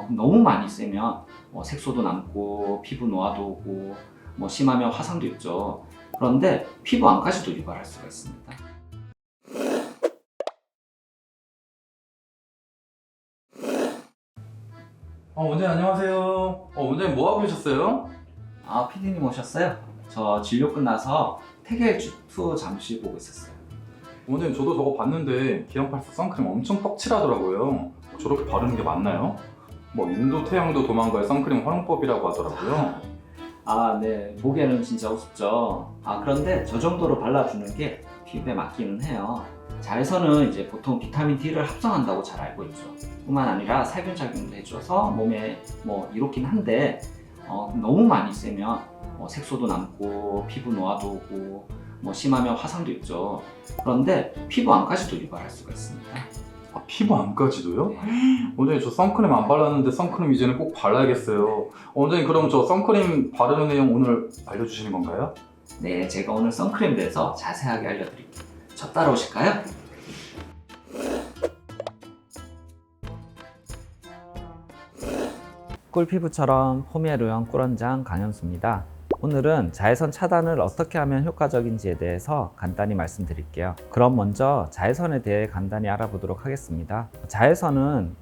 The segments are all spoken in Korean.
너무 많이 쓰면 색소도 남고 피부 노화도 오고 심하면 화상도 있죠. 그런데 피부 암까지도 유발할 수가 있습니다. 원장님 안녕하세요. 원장님 뭐 하고 계셨어요? 아, PD님 오셨어요? 저 진료 끝나서 태겔2 잠시 보고 있었어요. 원장님 저도 저거 봤는데 기안84 선크림 엄청 떡칠하더라고요. 저렇게 바르는 게 맞나요? 인도 태양도 도망갈 선크림 활용법이라고 하더라고요. 아, 네. 보기에는 진짜 우습죠. 그런데 저 정도로 발라주는 게 피부에 맞기는 해요. 자외선은 이제 보통 비타민 D를 합성한다고 잘 알고 있죠. 뿐만 아니라 살균 작용도 해줘서 몸에 이롭긴 한데 너무 많이 쓰면 색소도 남고 피부 노화도 오고 심하면 화상도 있죠. 그런데 피부 암까지도 유발할 수가 있습니다. 피부암까지도요? 네. 원장님 저 선크림 안 발랐는데 선크림 이제는 꼭 발라야겠어요. 원장님 그럼 저 선크림 바르는 내용 오늘 알려주시는 건가요? 네, 제가 오늘 선크림에 대해서 자세하게 알려드릴게요. 저 따라오실까요? 꿀피부처럼 포메르형 꿀원장 강현수입니다. 오늘은 자외선 차단을 어떻게 하면 효과적인지에 대해서 간단히 말씀드릴게요. 그럼 먼저 자외선에 대해 간단히 알아보도록 하겠습니다. 자외선은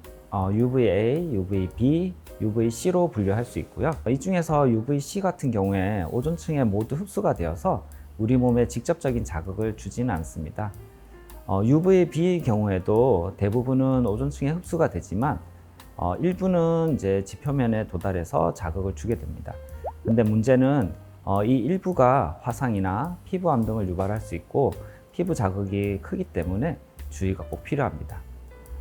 UVA, UVB, UVC로 분류할 수 있고요. 이 중에서 UVC 같은 경우에 오존층에 모두 흡수가 되어서 우리 몸에 직접적인 자극을 주지는 않습니다. UVB의 경우에도 대부분은 오존층에 흡수가 되지만 일부는 이제 지표면에 도달해서 자극을 주게 됩니다. 근데 문제는 이 일부가 화상이나 피부암 등을 유발할 수 있고 피부 자극이 크기 때문에 주의가 꼭 필요합니다.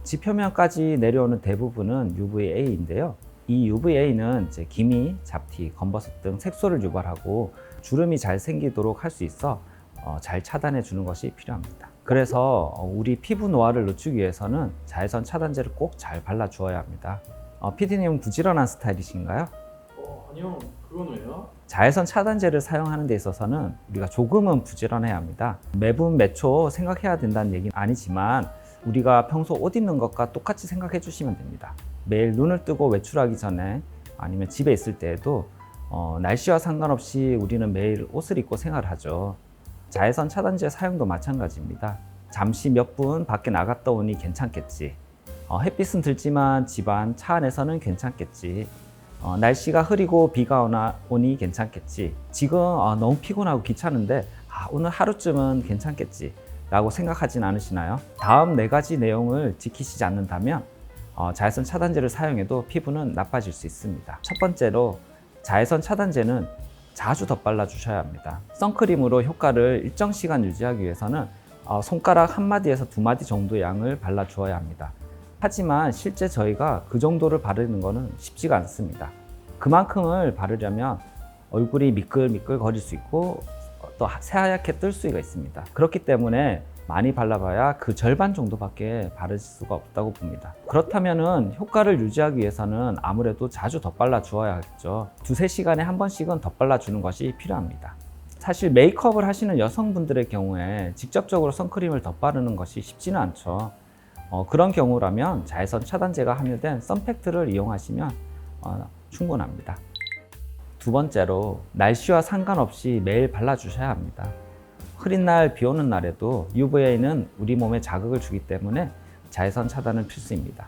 지표면까지 내려오는 대부분은 UVA인데요. 이 UVA는 이제 기미, 잡티, 검버섯 등 색소를 유발하고 주름이 잘 생기도록 할 수 있어 잘 차단해 주는 것이 필요합니다. 그래서 우리 피부 노화를 늦추기 위해서는 자외선 차단제를 꼭 잘 발라 주어야 합니다. PD님은 부지런한 스타일이신가요? 아니요, 그건 왜요? 자외선 차단제를 사용하는 데 있어서는 우리가 조금은 부지런해야 합니다. 매분 매초 생각해야 된다는 얘기는 아니지만 우리가 평소 옷 입는 것과 똑같이 생각해 주시면 됩니다. 매일 눈을 뜨고 외출하기 전에 아니면 집에 있을 때에도 날씨와 상관없이 우리는 매일 옷을 입고 생활을 하죠. 자외선 차단제 사용도 마찬가지입니다. 잠시 몇 분 밖에 나갔다 오니 괜찮겠지. 햇빛은 들지만 집안 차 안에서는 괜찮겠지. 날씨가 흐리고 비가 오니 괜찮겠지. 지금 너무 피곤하고 귀찮은데 오늘 하루쯤은 괜찮겠지 라고 생각하진 않으시나요? 다음 4가지 내용을 지키시지 않는다면 자외선 차단제를 사용해도 피부는 나빠질 수 있습니다. 첫 번째로 자외선 차단제는 자주 덧발라 주셔야 합니다. 선크림으로 효과를 일정 시간 유지하기 위해서는 손가락 1마디에서 2마디 정도 양을 발라 주어야 합니다. 하지만 실제 저희가 그 정도를 바르는 것은 쉽지가 않습니다. 그만큼을 바르려면 얼굴이 미끌미끌 거릴 수 있고 또 새하얗게 뜰 수가 있습니다. 그렇기 때문에 많이 발라봐야 그 절반 정도밖에 바를 수가 없다고 봅니다. 그렇다면 효과를 유지하기 위해서는 아무래도 자주 덧발라 주어야겠죠. 2-3시간에 한 번씩은 덧발라 주는 것이 필요합니다. 사실 메이크업을 하시는 여성분들의 경우에 직접적으로 선크림을 덧바르는 것이 쉽지는 않죠. 그런 경우라면 자외선 차단제가 함유된 선팩트를 이용하시면 충분합니다. 두 번째로 날씨와 상관없이 매일 발라주셔야 합니다. 흐린 날, 비 오는 날에도 UVA는 우리 몸에 자극을 주기 때문에 자외선 차단은 필수입니다.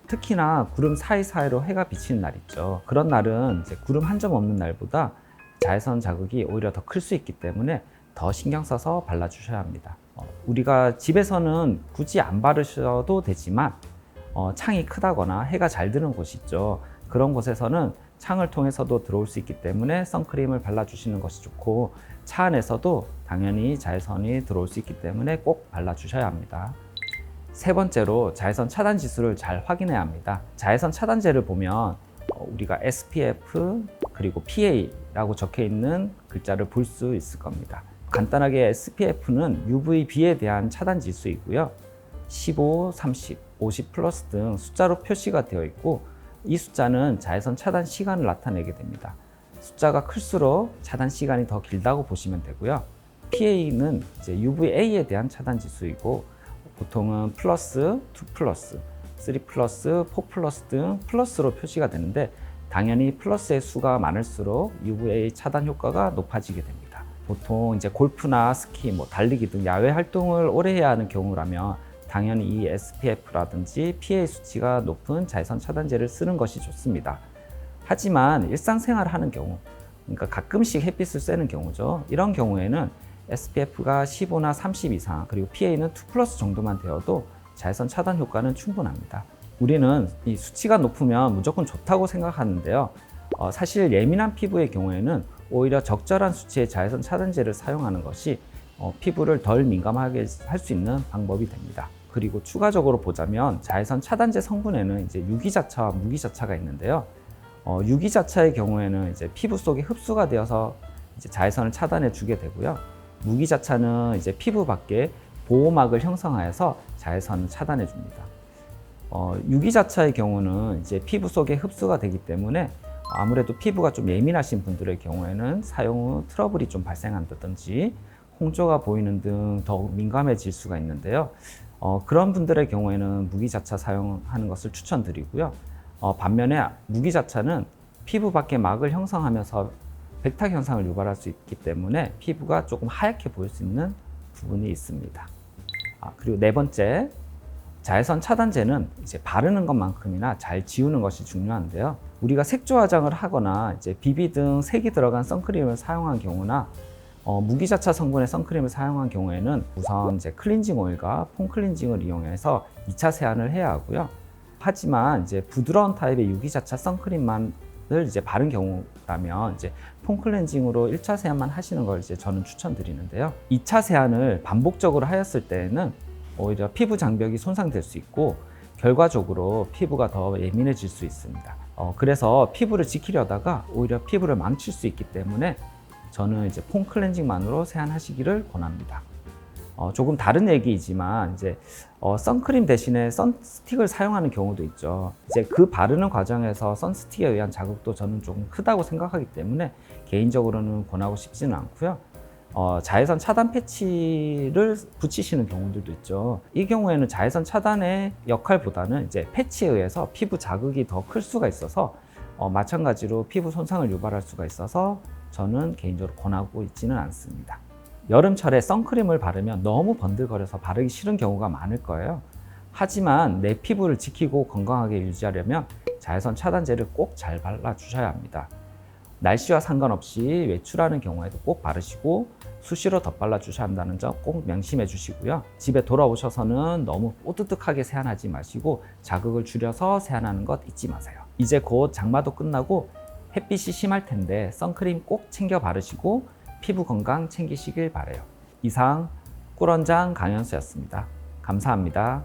특히나 구름 사이사이로 해가 비치는 날 있죠. 그런 날은 이제 구름 한 점 없는 날보다 자외선 자극이 오히려 더 클 수 있기 때문에 더 신경 써서 발라주셔야 합니다. 우리가 집에서는 굳이 안 바르셔도 되지만 창이 크다거나 해가 잘 드는 곳이 있죠. 그런 곳에서는 창을 통해서도 들어올 수 있기 때문에 선크림을 발라주시는 것이 좋고 차 안에서도 당연히 자외선이 들어올 수 있기 때문에 꼭 발라주셔야 합니다. 세 번째로 자외선 차단 지수를 잘 확인해야 합니다. 자외선 차단제를 보면 우리가 SPF 그리고 PA라고 적혀 있는 글자를 볼 수 있을 겁니다. 간단하게 SPF는 UVB에 대한 차단 지수이고요. 15, 30, 50 플러스 등 숫자로 표시가 되어 있고 이 숫자는 자외선 차단 시간을 나타내게 됩니다. 숫자가 클수록 차단 시간이 더 길다고 보시면 되고요. PA는 이제 UVA에 대한 차단 지수이고 보통은 플러스, 2 플러스, 3 플러스, 4 플러스 등 플러스로 표시가 되는데 당연히 플러스의 수가 많을수록 UVA 차단 효과가 높아지게 됩니다. 보통 이제 골프나 스키, 달리기 등 야외 활동을 오래 해야 하는 경우라면 당연히 이 SPF라든지 PA 수치가 높은 자외선 차단제를 쓰는 것이 좋습니다. 하지만 일상생활을 하는 경우, 그러니까 가끔씩 햇빛을 쐬는 경우죠. 이런 경우에는 SPF가 15나 30 이상, 그리고 PA는 2+ 정도만 되어도 자외선 차단 효과는 충분합니다. 우리는 이 수치가 높으면 무조건 좋다고 생각하는데요. 사실 예민한 피부의 경우에는 오히려 적절한 수치의 자외선 차단제를 사용하는 것이 피부를 덜 민감하게 할 수 있는 방법이 됩니다. 그리고 추가적으로 보자면 자외선 차단제 성분에는 이제 유기자차와 무기자차가 있는데요. 유기자차의 경우에는 이제 피부 속에 흡수가 되어서 이제 자외선을 차단해 주게 되고요. 무기자차는 이제 피부 밖에 보호막을 형성하여서 자외선을 차단해 줍니다. 유기자차의 경우는 이제 피부 속에 흡수가 되기 때문에 아무래도 피부가 좀 예민하신 분들의 경우에는 사용 후 트러블이 좀 발생한다든지 홍조가 보이는 등 더욱 민감해질 수가 있는데요. 그런 분들의 경우에는 무기자차 사용하는 것을 추천드리고요. 반면에 무기자차는 피부 밖에 막을 형성하면서 백탁 현상을 유발할 수 있기 때문에 피부가 조금 하얗게 보일 수 있는 부분이 있습니다. 그리고 네 번째, 자외선 차단제는 이제 바르는 것만큼이나 잘 지우는 것이 중요한데요. 우리가 색조 화장을 하거나 이제 BB 등 색이 들어간 선크림을 사용한 경우나 무기자차 성분의 선크림을 사용한 경우에는 우선 이제 클렌징 오일과 폼 클렌징을 이용해서 2차 세안을 해야 하고요. 하지만 이제 부드러운 타입의 유기자차 선크림만을 이제 바른 경우라면 이제 폼 클렌징으로 1차 세안만 하시는 걸 이제 저는 추천드리는데요. 2차 세안을 반복적으로 하였을 때에는 오히려 피부 장벽이 손상될 수 있고 결과적으로 피부가 더 예민해질 수 있습니다. 그래서 피부를 지키려다가 오히려 피부를 망칠 수 있기 때문에 저는 이제 폼 클렌징만으로 세안하시기를 권합니다. 조금 다른 얘기이지만 이제 선크림 대신에 선스틱을 사용하는 경우도 있죠. 이제 그 바르는 과정에서 선스틱에 의한 자극도 저는 조금 크다고 생각하기 때문에 개인적으로는 권하고 싶지는 않고요. 자외선 차단 패치를 붙이시는 경우들도 있죠. 이 경우에는 자외선 차단의 역할보다는 이제 패치에 의해서 피부 자극이 더 클 수가 있어서 마찬가지로 피부 손상을 유발할 수가 있어서 저는 개인적으로 권하고 있지는 않습니다. 여름철에 선크림을 바르면 너무 번들거려서 바르기 싫은 경우가 많을 거예요. 하지만 내 피부를 지키고 건강하게 유지하려면 자외선 차단제를 꼭 잘 발라주셔야 합니다. 날씨와 상관없이 외출하는 경우에도 꼭 바르시고 수시로 덧발라 주셔야 한다는 점 꼭 명심해 주시고요. 집에 돌아오셔서는 너무 뽀드득하게 세안하지 마시고 자극을 줄여서 세안하는 것 잊지 마세요. 이제 곧 장마도 끝나고 햇빛이 심할 텐데 선크림 꼭 챙겨 바르시고 피부 건강 챙기시길 바라요. 이상 꿀원장 강현수였습니다. 감사합니다.